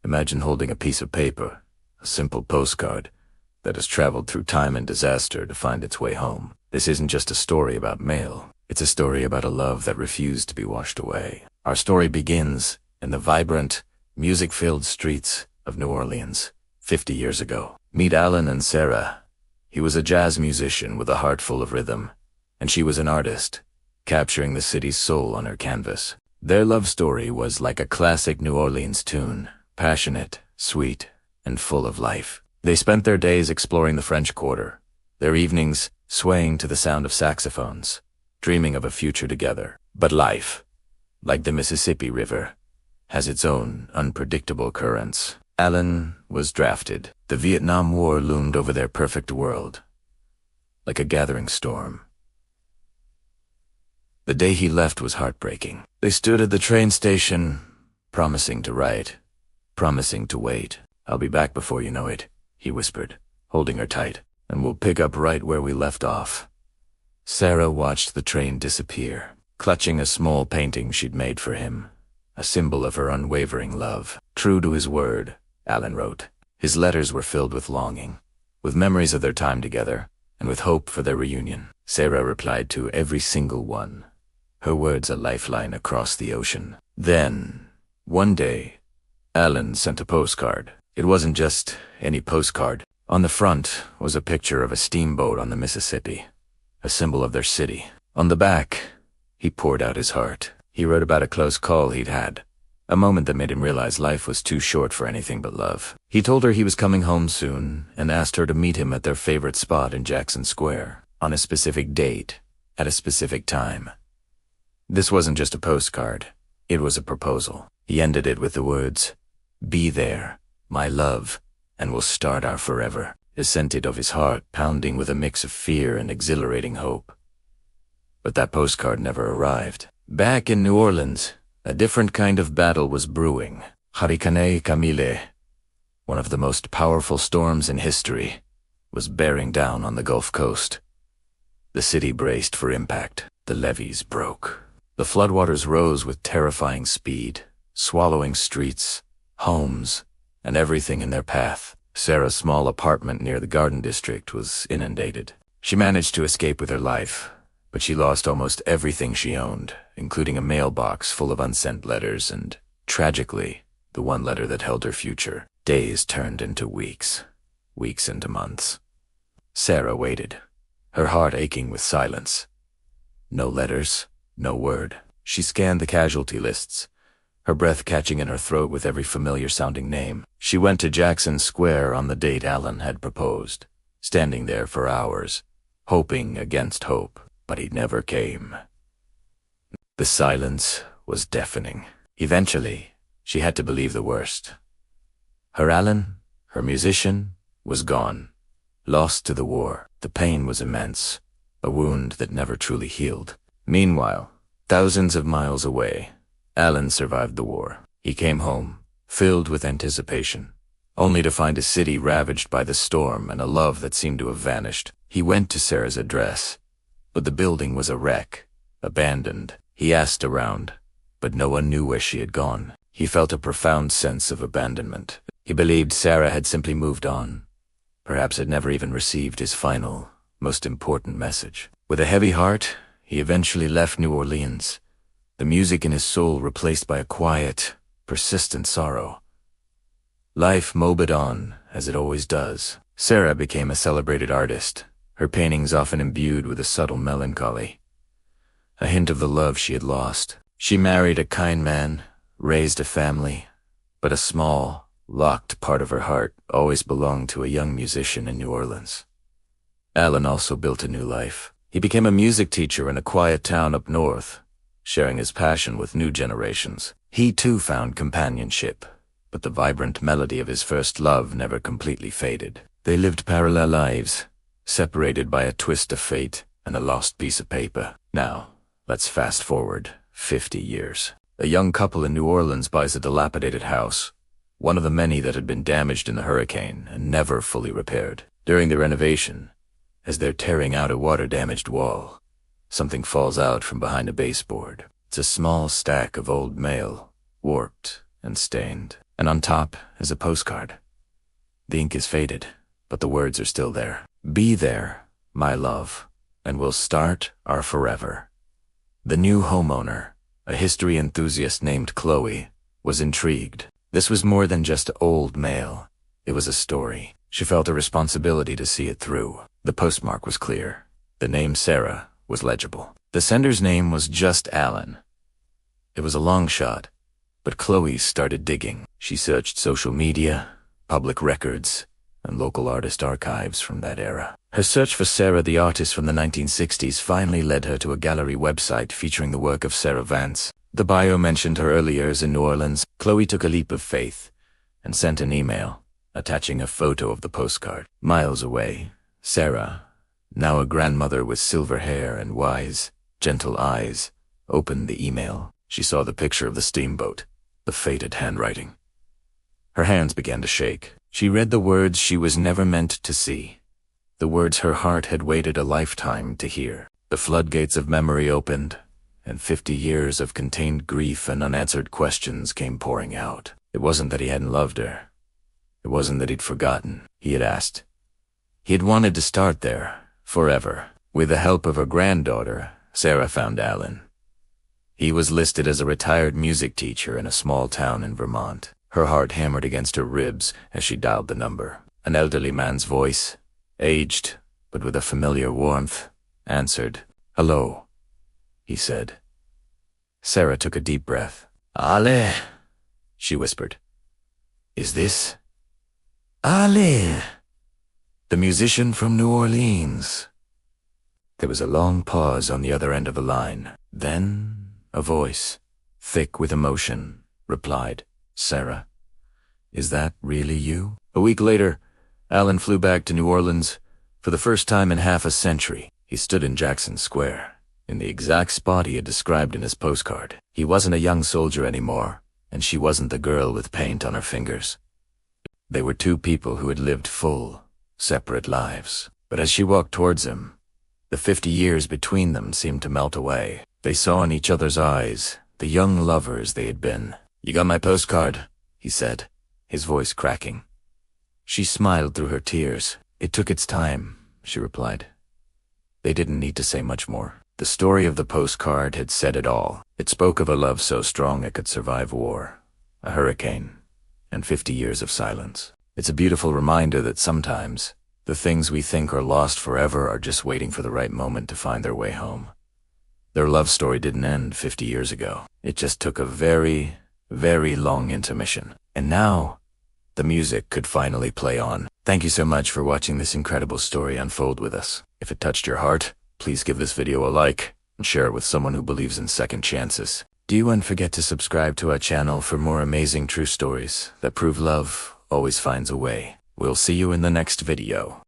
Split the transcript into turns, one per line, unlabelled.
Imagine holding a piece of paper, a simple postcard, that has traveled through time and disaster to find its way home. This isn't just a story about mail. It's a story about a love that refused to be washed away. Our story begins in the vibrant, music-filled streets of New Orleans 50 years ago. Meet Alan and Sarah. He was a jazz musician with a heart full of rhythm, and she was an artist, capturing the city's soul on her canvas. Their love story was like a classic New Orleans tune, passionate, sweet, and full of life. They spent their days exploring the French Quarter, their evenings swaying to the sound of saxophones, dreaming of a future together. But life, like the Mississippi River, has its own unpredictable currents. Alan was drafted. The Vietnam War loomed over their perfect world, like a gathering storm. The day he left was heartbreaking. They stood at the train station, promising to write, promising to wait. "I'll be back before you know it," he whispered, holding her tight, "and we'll pick up right where we left off." Sarah watched the train disappear, clutching a small painting she'd made for him, a symbol of her unwavering love. True to his word, Alan wrote. His letters were filled with longing, with memories of their time together, and with hope for their reunion. Sarah replied to every single one, her words a lifeline across the ocean. Then, one day, Alan sent a postcard. It wasn't just any postcard. On the front was a picture of a steamboat on the Mississippi, a symbol of their city. On the back, he poured out his heart. He wrote about a close call he'd had, a moment that made him realize life was too short for anything but love. He told her he was coming home soon and asked her to meet him at their favorite spot in Jackson Square, on a specific date, at a specific time. This wasn't just a postcard. It was a proposal. He ended it with the words, "Be there, my love, and we'll start our forever," scented of his heart pounding with a mix of fear and exhilarating hope. But that postcard never arrived. Back in New Orleans, a different kind of battle was brewing. Hurricane Camille, one of the most powerful storms in history, was bearing down on the Gulf Coast. The city braced for impact. The levees broke. The floodwaters rose with terrifying speed, swallowing streets, homes, and everything in their path. Sarah's small apartment near the Garden District was inundated. She managed to escape with her life, but she lost almost everything she owned, including a mailbox full of unsent letters and, tragically, the one letter that held her future. Days turned into weeks, weeks into months. Sarah waited, her heart aching with silence. No letters, no word. She scanned the casualty lists, her breath catching in her throat with every familiar-sounding name. She went to Jackson Square on the date Alan had proposed, standing there for hours, hoping against hope, but he never came. The silence was deafening. Eventually, she had to believe the worst. Her Alan, her musician, was gone, lost to the war. The pain was immense, a wound that never truly healed. Meanwhile, thousands of miles away, Alan survived the war. He came home, filled with anticipation, only to find a city ravaged by the storm and a love that seemed to have vanished. He went to Sarah's address, but the building was a wreck, abandoned. He asked around, but no one knew where she had gone. He felt a profound sense of abandonment. He believed Sarah had simply moved on, perhaps had never even received his final, most important message. With a heavy heart, he eventually left New Orleans, the music in his soul replaced by a quiet, persistent sorrow. Life mowed on, as it always does. Sarah became a celebrated artist, her paintings often imbued with a subtle melancholy, a hint of the love she had lost. She married a kind man, raised a family, but a small, locked part of her heart always belonged to a young musician in New Orleans. Alan also built a new life. He became a music teacher in a quiet town up north, sharing his passion with new generations. He too found companionship, but the vibrant melody of his first love never completely faded. They lived parallel lives, separated by a twist of fate and a lost piece of paper. Now, let's fast forward 50 years. A young couple in New Orleans buys a dilapidated house, one of the many that had been damaged in the hurricane and never fully repaired. During the renovation, as they're tearing out a water-damaged wall, something falls out from behind a baseboard. It's a small stack of old mail, warped and stained. And on top, as a postcard. The ink is faded, but the words are still there. Be there, my love, and we'll start our forever. The new homeowner, a history enthusiast named Chloe, was intrigued. This was more than just old mail. It was a story. She felt a responsibility to see it through. The postmark was clear. The name Sarah was legible. The sender's name was just Alan. It was a long shot, but Chloe started digging. She searched social media, public records, and local artist archives from that era. Her search for Sarah the artist from the 1960s finally led her to a gallery website featuring the work of Sarah Vance. The bio mentioned her early years in New Orleans. Chloe took a leap of faith and sent an email, attaching a photo of the postcard. Miles away, Sarah, now a grandmother with silver hair and wise, gentle eyes, opened the email. She saw the picture of the steamboat, the faded handwriting. Her hands began to shake. She read the words she was never meant to see, the words her heart had waited a lifetime to hear. The floodgates of memory opened, and 50 years of contained grief and unanswered questions came pouring out. It wasn't that he hadn't loved her. It wasn't that he'd forgotten. He had asked. He had wanted to start there, forever. With the help of her granddaughter, Sarah found Alan. He was listed as a retired music teacher in a small town in Vermont. Her heart hammered against her ribs as she dialed the number. An elderly man's voice, aged, but with a familiar warmth, answered. "Hello," he said. Sarah took a deep breath. "Ale," she whispered. "Is this Ale, the musician from New Orleans?" There was a long pause on the other end of the line. Then a voice, thick with emotion, replied, "Sarah, is that really you?" A week later, Alan flew back to New Orleans for the first time in half a century. He stood in Jackson Square, in the exact spot he had described in his postcard. He wasn't a young soldier anymore, and she wasn't the girl with paint on her fingers. They were two people who had lived full, separate lives. But as she walked towards him, the 50 years between them seemed to melt away. They saw in each other's eyes the young lovers they had been. "You got my postcard," he said, his voice cracking. She smiled through her tears. "It took its time," she replied. They didn't need to say much more. The story of the postcard had said it all. It spoke of a love so strong it could survive war, a hurricane, and 50 years of silence. It's a beautiful reminder that sometimes the things we think are lost forever are just waiting for the right moment to find their way home. Their love story didn't end 50 years ago. It just took a very, very long intermission. And now, the music could finally play on. Thank you so much for watching this incredible story unfold with us. If it touched your heart, please give this video a like and share it with someone who believes in second chances. And forget to subscribe to our channel for more amazing true stories that prove love always finds a way. We'll see you in the next video.